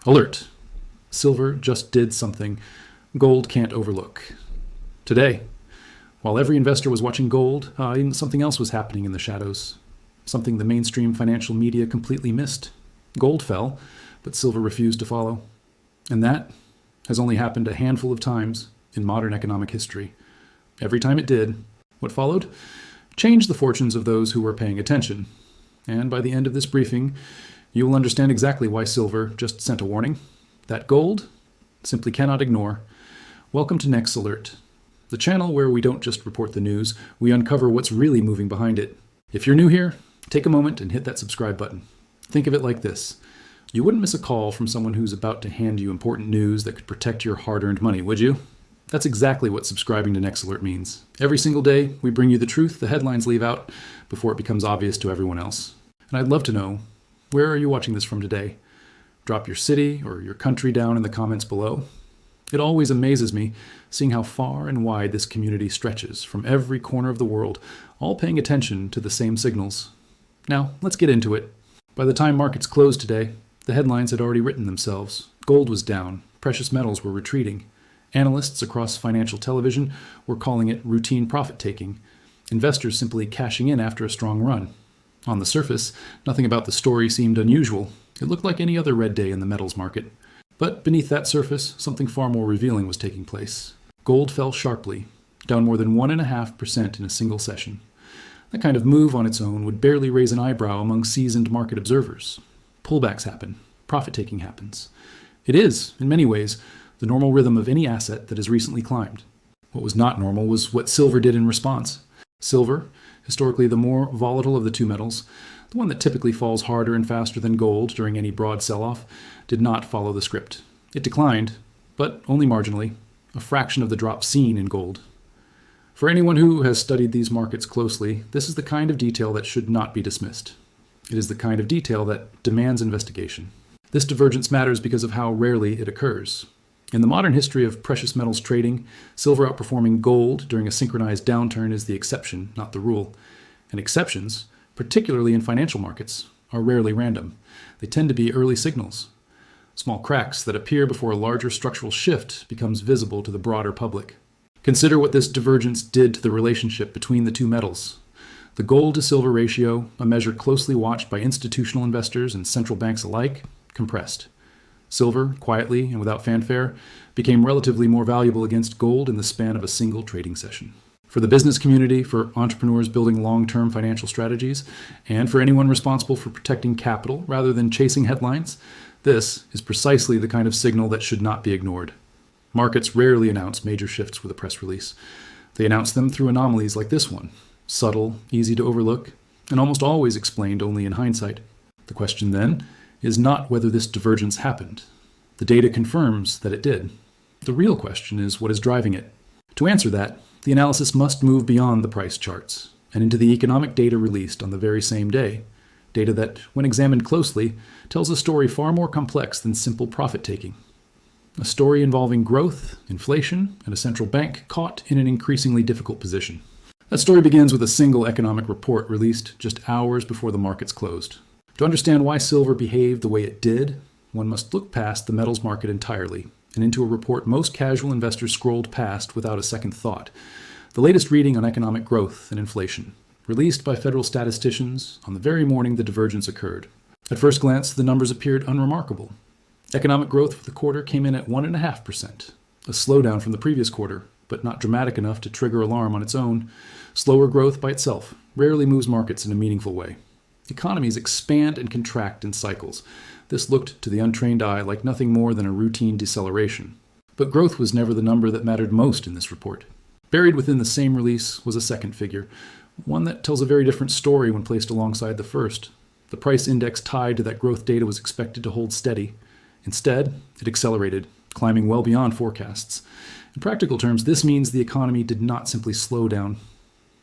Alert! Silver just did something gold can't overlook. Today, while every investor was watching gold, something else was happening in the shadows. Something the mainstream financial media completely missed. Gold fell, but silver refused to follow. And that has only happened a handful of times in modern economic history. Every time it did, what followed changed the fortunes of those who were paying attention. And by the end of this briefing, you will understand exactly why silver just sent a warning that gold simply cannot ignore. Welcome to Next Alert, the channel where we don't just report the news, we uncover what's really moving behind it. If you're new here, take a moment and hit that subscribe button. Think of it like this. You wouldn't miss a call from someone who's about to hand you important news that could protect your hard-earned money, would you? That's exactly what subscribing to Next Alert means. Every single day, we bring you the truth the headlines leave out before it becomes obvious to everyone else. And I'd love to know, where are you watching this from today? Drop your city or your country down in the comments below. It always amazes me seeing how far and wide this community stretches from every corner of the world, all paying attention to the same signals. Now, let's get into it. By the time markets closed today, the headlines had already written themselves. Gold was down, precious metals were retreating. Analysts across financial television were calling it routine profit-taking, investors simply cashing in after a strong run. On the surface, nothing about the story seemed unusual. It looked like any other red day in the metals market. But beneath that surface, something far more revealing was taking place. Gold fell sharply, down more than 1.5% in a single session. That kind of move on its own would barely raise an eyebrow among seasoned market observers. Pullbacks happen. Profit-taking happens. It is, in many ways, the normal rhythm of any asset that has recently climbed. What was not normal was what silver did in response. Silver, historically the more volatile of the two metals, the one that typically falls harder and faster than gold during any broad sell-off, did not follow the script. It declined, but only marginally, a fraction of the drop seen in gold. For anyone who has studied these markets closely, this is the kind of detail that should not be dismissed. It is the kind of detail that demands investigation. This divergence matters because of how rarely it occurs. In the modern history of precious metals trading, silver outperforming gold during a synchronized downturn is the exception, not the rule. And exceptions, particularly in financial markets, are rarely random. They tend to be early signals. Small cracks that appear before a larger structural shift becomes visible to the broader public. Consider what this divergence did to the relationship between the two metals. The gold to silver ratio, a measure closely watched by institutional investors and central banks alike, compressed. Silver, quietly and without fanfare, became relatively more valuable against gold in the span of a single trading session. For the business community, for entrepreneurs building long-term financial strategies, and for anyone responsible for protecting capital rather than chasing headlines, this is precisely the kind of signal that should not be ignored. Markets rarely announce major shifts with a press release. They announce them through anomalies like this one, subtle, easy to overlook, and almost always explained only in hindsight. The question then is not whether this divergence happened. The data confirms that it did. The real question is what is driving it. To answer that, the analysis must move beyond the price charts and into the economic data released on the very same day, data that, when examined closely, tells a story far more complex than simple profit-taking. A story involving growth, inflation, and a central bank caught in an increasingly difficult position. That story begins with a single economic report released just hours before the markets closed. To understand why silver behaved the way it did, one must look past the metals market entirely and into a report most casual investors scrolled past without a second thought. The latest reading on economic growth and inflation, released by federal statisticians on the very morning the divergence occurred. At first glance, the numbers appeared unremarkable. Economic growth for the quarter came in at 1.5%, a slowdown from the previous quarter, but not dramatic enough to trigger alarm on its own. Slower growth by itself rarely moves markets in a meaningful way. Economies expand and contract in cycles. This looked to the untrained eye like nothing more than a routine deceleration. But growth was never the number that mattered most in this report. Buried within the same release was a second figure, one that tells a very different story when placed alongside the first. The price index tied to that growth data was expected to hold steady. Instead, it accelerated, climbing well beyond forecasts. In practical terms, this means the economy did not simply slow down.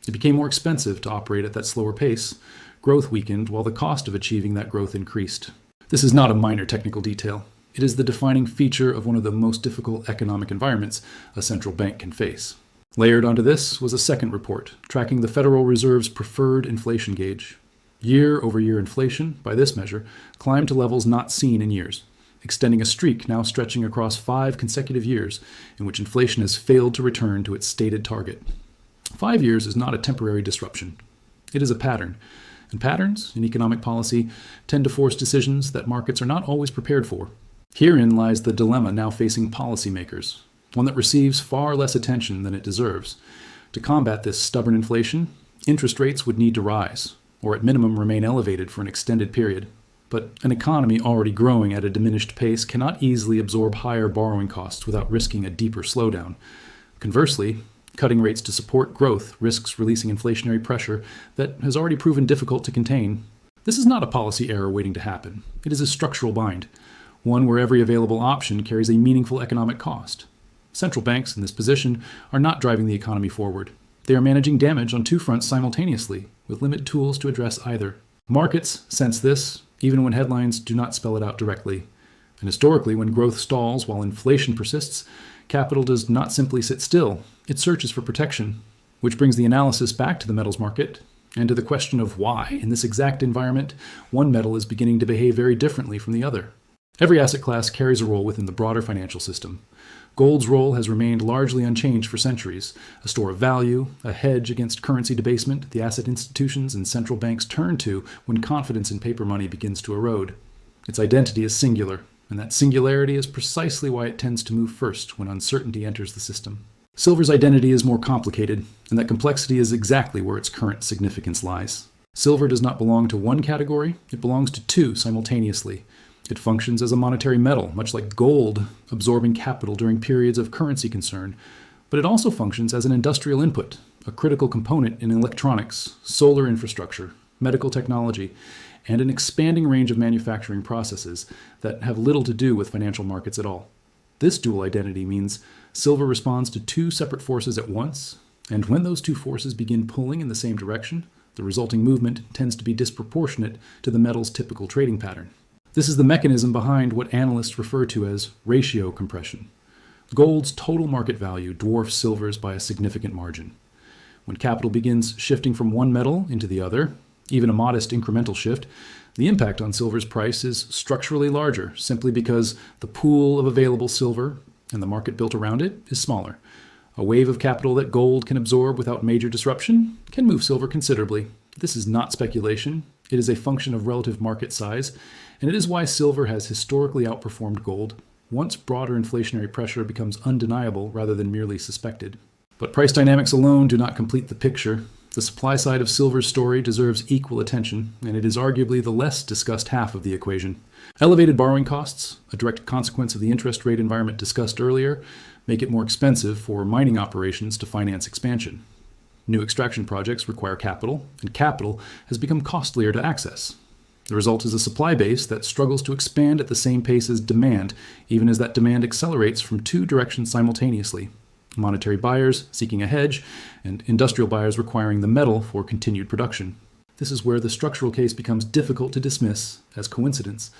It became more expensive to operate at that slower pace. Growth weakened while the cost of achieving that growth increased. This is not a minor technical detail. It is the defining feature of one of the most difficult economic environments a central bank can face. Layered onto this was a second report, tracking the Federal Reserve's preferred inflation gauge. Year-over-year inflation, by this measure, climbed to levels not seen in years. extending a streak now stretching across 5 consecutive years in which inflation has failed to return to its stated target. 5 years is not a temporary disruption. It is a pattern, and patterns in economic policy tend to force decisions that markets are not always prepared for. Herein lies the dilemma now facing policymakers, one that receives far less attention than it deserves. To combat this stubborn inflation, interest rates would need to rise, or at minimum remain elevated for an extended period. But an economy already growing at a diminished pace cannot easily absorb higher borrowing costs without risking a deeper slowdown. Conversely, cutting rates to support growth risks releasing inflationary pressure that has already proven difficult to contain. This is not a policy error waiting to happen. It is a structural bind, one where every available option carries a meaningful economic cost. Central banks in this position are not driving the economy forward. They are managing damage on 2 fronts simultaneously, with limited tools to address either. Markets sense this, even when headlines do not spell it out directly. And historically, when growth stalls while inflation persists, capital does not simply sit still. It searches for protection, which brings the analysis back to the metals market and to the question of why, in this exact environment, one metal is beginning to behave very differently from the other. Every asset class carries a role within the broader financial system. Gold's role has remained largely unchanged for centuries, a store of value, a hedge against currency debasement the asset institutions and central banks turn to when confidence in paper money begins to erode. Its identity is singular, and that singularity is precisely why it tends to move first when uncertainty enters the system. Silver's identity is more complicated, and that complexity is exactly where its current significance lies. Silver does not belong to one category, it belongs to 2 simultaneously. It functions as a monetary metal, much like gold, absorbing capital during periods of currency concern, but it also functions as an industrial input, a critical component in electronics, solar infrastructure, medical technology, and an expanding range of manufacturing processes that have little to do with financial markets at all. This dual identity means silver responds to 2 separate forces at once, and when those 2 forces begin pulling in the same direction, the resulting movement tends to be disproportionate to the metal's typical trading pattern. This is the mechanism behind what analysts refer to as ratio compression. Gold's total market value dwarfs silver's by a significant margin. When capital begins shifting from one metal into the other, even a modest incremental shift, the impact on silver's price is structurally larger simply because the pool of available silver and the market built around it is smaller. A wave of capital that gold can absorb without major disruption can move silver considerably. This is not speculation. It is a function of relative market size, and it is why silver has historically outperformed gold once broader inflationary pressure becomes undeniable rather than merely suspected. But price dynamics alone do not complete the picture. The supply side of silver's story deserves equal attention, and it is arguably the less discussed half of the equation. Elevated borrowing costs, a direct consequence of the interest rate environment discussed earlier, make it more expensive for mining operations to finance expansion. New extraction projects require capital, and capital has become costlier to access. The result is a supply base that struggles to expand at the same pace as demand, even as that demand accelerates from 2 directions simultaneously: monetary buyers seeking a hedge, and industrial buyers requiring the metal for continued production. This is where the structural case becomes difficult to dismiss as coincidence.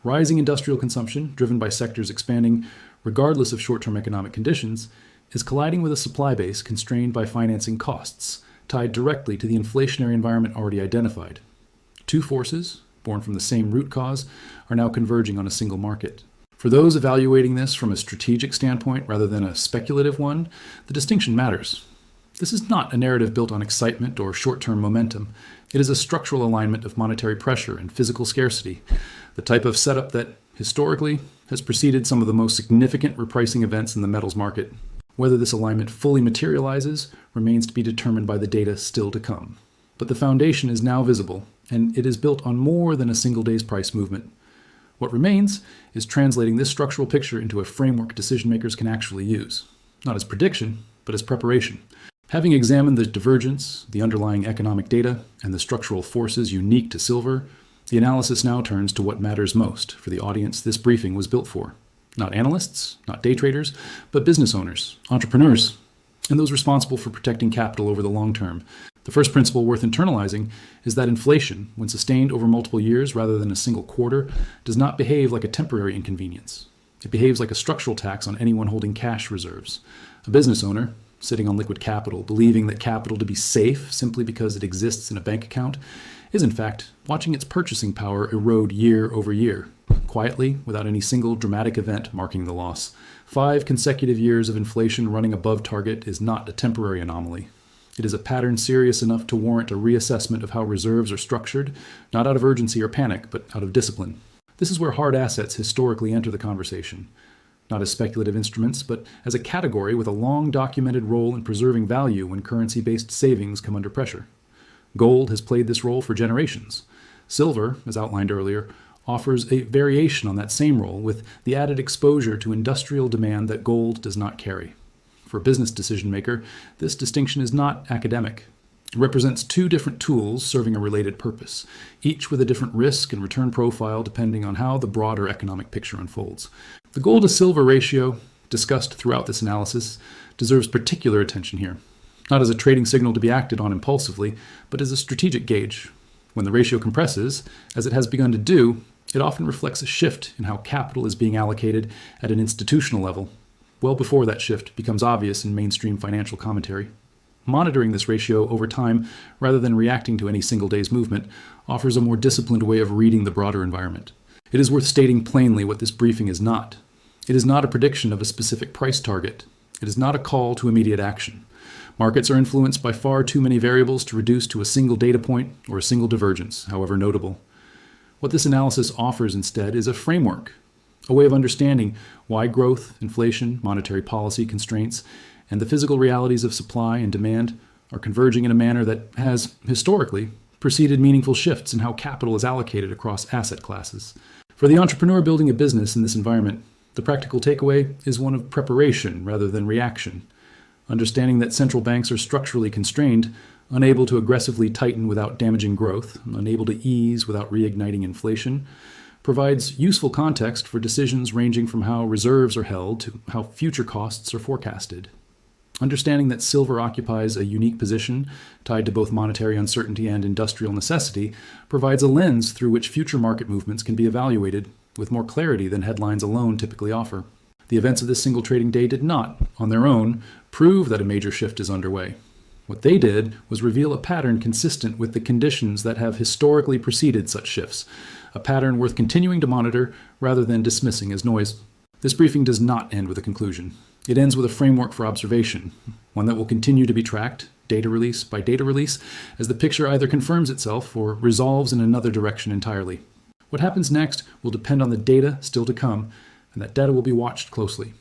Rising industrial consumption, driven by sectors expanding regardless of short-term economic conditions, is colliding with a supply base constrained by financing costs, tied directly to the inflationary environment already identified. 2 forces, born from the same root cause, are now converging on a single market. For those evaluating this from a strategic standpoint rather than a speculative one, the distinction matters. This is not a narrative built on excitement or short-term momentum. It is a structural alignment of monetary pressure and physical scarcity, the type of setup that, historically, has preceded some of the most significant repricing events in the metals market. Whether this alignment fully materializes remains to be determined by the data still to come. But the foundation is now visible, and it is built on more than a single day's price movement. What remains is translating this structural picture into a framework decision makers can actually use, not as prediction, but as preparation. Having examined the divergence, the underlying economic data, and the structural forces unique to silver, the analysis now turns to what matters most for the audience this briefing was built for. Not analysts, not day traders, but business owners, entrepreneurs, and those responsible for protecting capital over the long term. The first principle worth internalizing is that inflation, when sustained over multiple years rather than a single quarter, does not behave like a temporary inconvenience. It behaves like a structural tax on anyone holding cash reserves. A business owner, sitting on liquid capital, believing that capital to be safe simply because it exists in a bank account, is in fact watching its purchasing power erode year over year. quietly, without any single dramatic event marking the loss. 5 consecutive years of inflation running above target is not a temporary anomaly. It is a pattern serious enough to warrant a reassessment of how reserves are structured, not out of urgency or panic, but out of discipline. This is where hard assets historically enter the conversation, not as speculative instruments, but as a category with a long documented role in preserving value when currency-based savings come under pressure. Gold has played this role for generations. Silver, as outlined earlier, offers a variation on that same role with the added exposure to industrial demand that gold does not carry. For a business decision maker, this distinction is not academic. It represents 2 different tools serving a related purpose, each with a different risk and return profile depending on how the broader economic picture unfolds. The gold to silver ratio, discussed throughout this analysis, deserves particular attention here, not as a trading signal to be acted on impulsively, but as a strategic gauge. When the ratio compresses, as it has begun to do, it often reflects a shift in how capital is being allocated at an institutional level, well before that shift becomes obvious in mainstream financial commentary. Monitoring this ratio over time, rather than reacting to any single day's movement, offers a more disciplined way of reading the broader environment. It is worth stating plainly what this briefing is not. It is not a prediction of a specific price target. It is not a call to immediate action. Markets are influenced by far too many variables to reduce to a single data point or a single divergence, however notable. What this analysis offers instead is a framework, a way of understanding why growth, inflation, monetary policy constraints, and the physical realities of supply and demand are converging in a manner that has, historically, preceded meaningful shifts in how capital is allocated across asset classes. For the entrepreneur building a business in this environment, the practical takeaway is one of preparation rather than reaction. Understanding that central banks are structurally constrained, unable to aggressively tighten without damaging growth, unable to ease without reigniting inflation, provides useful context for decisions ranging from how reserves are held to how future costs are forecasted. Understanding that silver occupies a unique position tied to both monetary uncertainty and industrial necessity provides a lens through which future market movements can be evaluated with more clarity than headlines alone typically offer. The events of this single trading day did not, on their own, prove that a major shift is underway. What they did was reveal a pattern consistent with the conditions that have historically preceded such shifts, a pattern worth continuing to monitor rather than dismissing as noise. This briefing does not end with a conclusion. It ends with a framework for observation, one that will continue to be tracked, data release by data release, as the picture either confirms itself or resolves in another direction entirely. What happens next will depend on the data still to come, and that data will be watched closely.